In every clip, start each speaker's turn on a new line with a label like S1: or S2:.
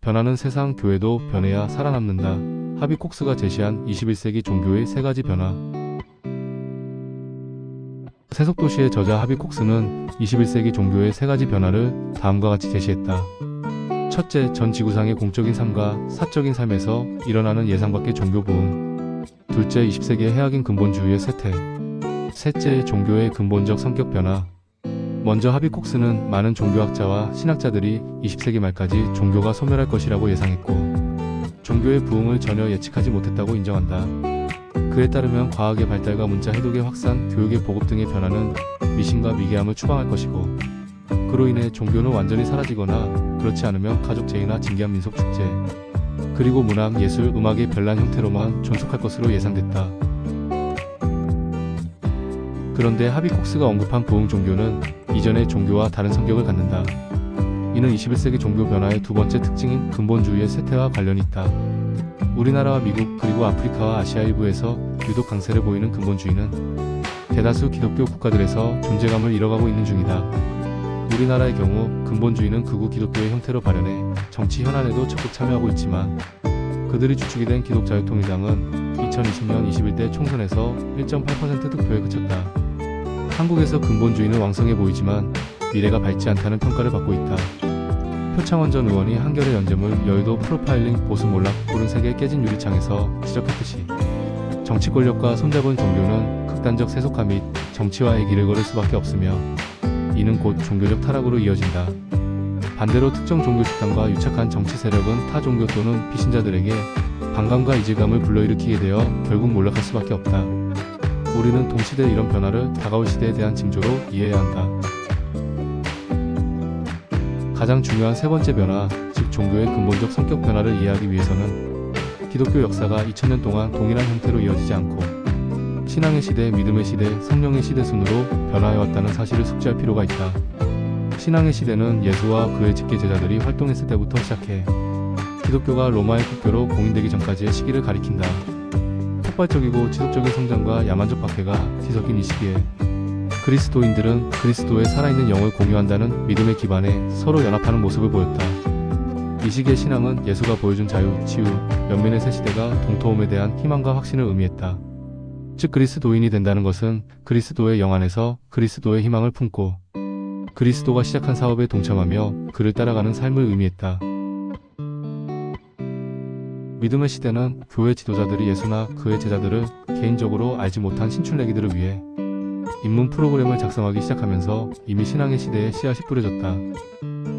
S1: 변하는 세상, 교회도 변해야 살아남는다. 하비 콕스가 제시한 21세기 종교의 3가지 변화. 세속도시의 저자 하비 콕스는 21세기 종교의 3가지 변화를 다음과 같이 제시했다. 첫째, 전 지구상의 공적인 삶과 사적인 삶에서 일어나는 예상 밖의 종교 부흥. 둘째, 20세기의 해악인 근본주의의 쇠퇴. 셋째, 종교의 근본적 성격 변화. 먼저 하비 콕스는 많은 종교학자와 신학자들이 20세기 말까지 종교가 소멸할 것이라고 예상했고, 종교의 부흥을 전혀 예측하지 못했다고 인정한다. 그에 따르면 과학의 발달과 문자 해독의 확산, 교육의 보급 등의 변화는 미신과 미개함을 추방할 것이고, 그로 인해 종교는 완전히 사라지거나 그렇지 않으면 가족제의나 진기한 민속축제, 그리고 문학, 예술, 음악의 별난 형태로만 존속할 것으로 예상됐다. 그런데 하비 콕스가 언급한 부흥 종교는 이전의 종교와 다른 성격을 갖는다. 이는 21세기 종교 변화의 두 번째 특징인 근본주의의 쇠퇴와 관련이 있다. 우리나라와 미국 그리고 아프리카와 아시아 일부에서 유독 강세를 보이는 근본주의는 대다수 기독교 국가들에서 존재감을 잃어가고 있는 중이다. 우리나라의 경우 근본주의는 극우 기독교의 형태로 발현해 정치 현안에도 적극 참여하고 있지만, 그들이 주축이 된 기독자유통일당은 2020년 21대 총선에서 1.8% 득표에 그쳤다. 한국에서 근본주의는 왕성해 보이지만 미래가 밝지 않다는 평가를 받고 있다. 표창원 전 의원이 한겨레 연재물 여의도 프로파일링 보수 몰락 푸른 세계 깨진 유리창에서 지적했듯이, 정치 권력과 손잡은 종교는 극단적 세속화 및 정치화의 길을 걸을 수밖에 없으며 이는 곧 종교적 타락으로 이어진다. 반대로 특정 종교 집단과 유착한 정치 세력은 타 종교 또는 비신자들에게 반감과 이질감을 불러일으키게 되어 결국 몰락할 수밖에 없다. 우리는 동시대 이런 변화를 다가올 시대에 대한 징조로 이해해야 한다. 가장 중요한 세 번째 변화, 즉 종교의 근본적 성격 변화를 이해하기 위해서는 기독교 역사가 2000년 동안 동일한 형태로 이어지지 않고 신앙의 시대, 믿음의 시대, 성령의 시대 순으로 변화해왔다는 사실을 숙지할 필요가 있다. 신앙의 시대는 예수와 그의 직계 제자들이 활동했을 때부터 시작해 기독교가 로마의 국교로 공인되기 전까지의 시기를 가리킨다. 폭발적이고 지속적인 성장과 야만적 박해가 뒤섞인 이 시기에 그리스도인들은 그리스도의 살아있는 영을 공유한다는 믿음의 기반에 서로 연합하는 모습을 보였다. 이 시기의 신앙은 예수가 보여준 자유, 치유, 연민의 새 시대가 동토움에 대한 희망과 확신을 의미했다. 즉 그리스도인이 된다는 것은 그리스도의 영 안에서 그리스도의 희망을 품고 그리스도가 시작한 사업에 동참하며 그를 따라가는 삶을 의미했다. 믿음의 시대는 교회 지도자들이 예수나 그의 제자들을 개인적으로 알지 못한 신춘내기들을 위해 입문 프로그램을 작성하기 시작하면서 이미 신앙의 시대에 씨앗이 뿌려졌다.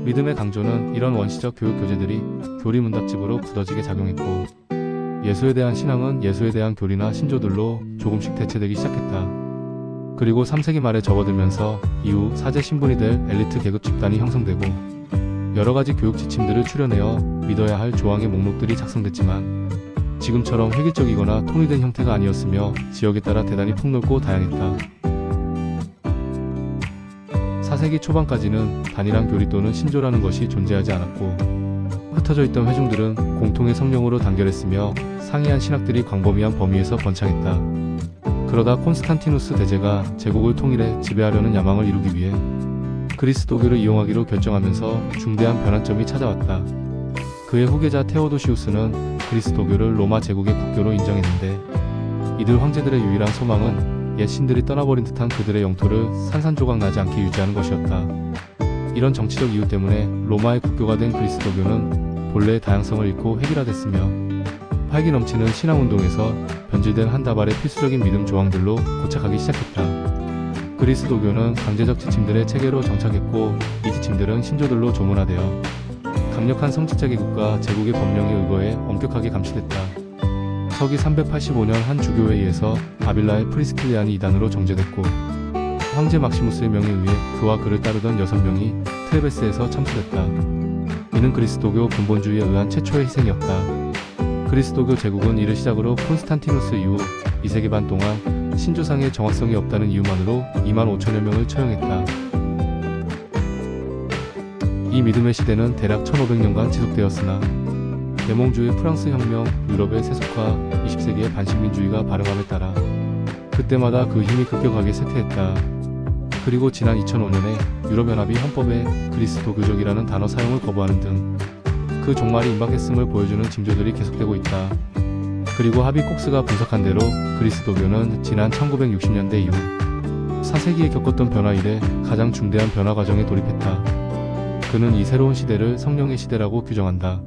S1: 믿음의 강조는 이런 원시적 교육 교재들이 교리 문답집으로 굳어지게 작용했고, 예수에 대한 신앙은 예수에 대한 교리나 신조들로 조금씩 대체되기 시작했다. 그리고 3세기 말에 접어들면서 이후 사제 신분이 될 엘리트 계급 집단이 형성되고, 여러가지 교육 지침들을 추려내어 믿어야 할 조항의 목록들이 작성됐지만 지금처럼 획일적이거나 통일된 형태가 아니었으며 지역에 따라 대단히 폭넓고 다양했다. 4세기 초반까지는 단일한 교리 또는 신조라는 것이 존재하지 않았고, 흩어져 있던 회중들은 공통의 성령으로 단결했으며 상이한 신학들이 광범위한 범위에서 번창했다. 그러다 콘스탄티누스 대제가 제국을 통일해 지배하려는 야망을 이루기 위해 그리스도교를 이용하기로 결정하면서 중대한 변환점이 찾아왔다. 그의 후계자 테오도시우스는 그리스도교를 로마 제국의 국교로 인정했는데, 이들 황제들의 유일한 소망은 옛 신들이 떠나버린 듯한 그들의 영토를 산산조각 나지 않게 유지하는 것이었다. 이런 정치적 이유 때문에 로마의 국교가 된 그리스도교는 본래의 다양성을 잃고 획일화됐으며, 활기 넘치는 신앙운동에서 변질된 한 다발의 필수적인 믿음 조항들로 고착하기 시작했다. 그리스도교는 강제적 지침들의 체계로 정착했고, 이 지침들은 신조들로 조문화되어 강력한 성직자 계급과 제국의 법령에 의거해 엄격하게 감시됐다. 서기 385년 한 주교에 의해서 아빌라의 프리스킬리안이 이단으로 정죄됐고, 황제 막시무스의 명에 의해 그와 그를 따르던 6명이 트레베스에서 참수됐다. 이는 그리스도교 근본주의에 의한 최초의 희생이었다. 그리스도교 제국은 이를 시작으로 콘스탄티누스 이후 2세기 반 동안 신조상의 정확성이 없다는 이유만으로 2만 5천여 명을 처형했다. 이 믿음의 시대는 대략 1500년간 지속되었으나 대몽주의 프랑스 혁명, 유럽의 세속화, 20세기의 반식민주의가 발흥함에 따라 그때마다 그 힘이 급격하게 쇠퇴했다. 그리고 지난 2005년에 유럽연합이 헌법에 그리스도교적이라는 단어 사용을 거부하는 등 그 종말이 임박했음을 보여주는 징조들이 계속되고 있다. 그리고 하비콕스가 분석한 대로 그리스도교는 지난 1960년대 이후 4세기에 겪었던 변화 이래 가장 중대한 변화 과정에 돌입했다. 그는 이 새로운 시대를 성령의 시대라고 규정한다.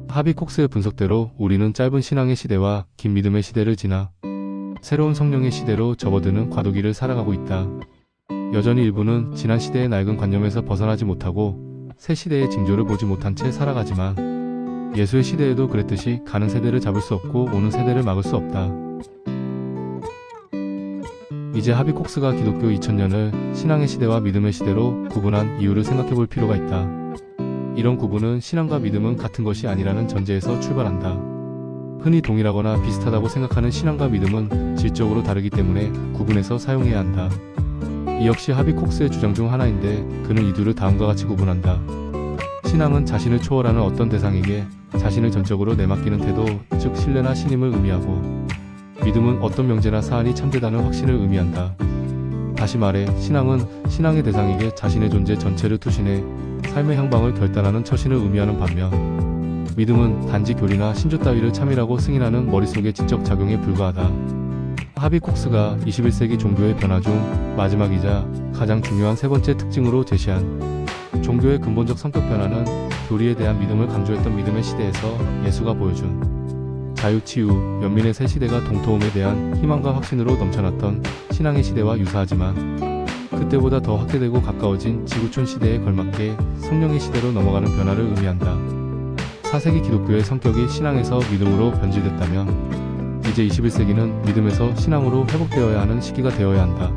S1: 하비콕스의 분석대로 우리는 짧은 신앙의 시대와 긴 믿음의 시대를 지나 새로운 성령의 시대로 접어드는 과도기를 살아가고 있다. 여전히 일부는 지난 시대의 낡은 관념에서 벗어나지 못하고 새 시대의 징조를 보지 못한 채 살아가지만 예수의 시대에도 그랬듯이 가는 세대를 잡을 수 없고 오는 세대를 막을 수 없다. 이제 하비콕스가 기독교 2000년을 신앙의 시대와 믿음의 시대로 구분한 이유를 생각해 볼 필요가 있다. 이런 구분은 신앙과 믿음은 같은 것이 아니라는 전제에서 출발한다. 흔히 동일하거나 비슷하다고 생각하는 신앙과 믿음은 질적으로 다르기 때문에 구분해서 사용해야 한다. 이 역시 하비콕스의 주장 중 하나인데 그는 이 둘을 다음과 같이 구분한다. 신앙은 자신을 초월하는 어떤 대상에게 자신을 전적으로 내맡기는 태도, 즉 신뢰나 신임을 의미하고 믿음은 어떤 명제나 사안이 참되다는 확신을 의미한다. 다시 말해 신앙은 신앙의 대상에게 자신의 존재 전체를 투신해 삶의 향방을 결단하는 처신을 의미하는 반면 믿음은 단지 교리나 신조 따위를 참이라고 승인하는 머릿속의 지적 작용에 불과하다. 하비콕스가 21세기 종교의 변화 중 마지막이자 가장 중요한 세 번째 특징으로 제시한 종교의 근본적 성격 변화는 교리에 대한 믿음을 강조했던 믿음의 시대에서 예수가 보여준 자유, 치유, 연민의 새 시대가 동토움에 대한 희망과 확신으로 넘쳐났던 신앙의 시대와 유사하지만 그때보다 더 확대되고 가까워진 지구촌 시대에 걸맞게 성령의 시대로 넘어가는 변화를 의미한다. 4세기 기독교의 성격이 신앙에서 믿음으로 변질됐다면 이제 21세기는 믿음에서 신앙으로 회복되어야 하는 시기가 되어야 한다.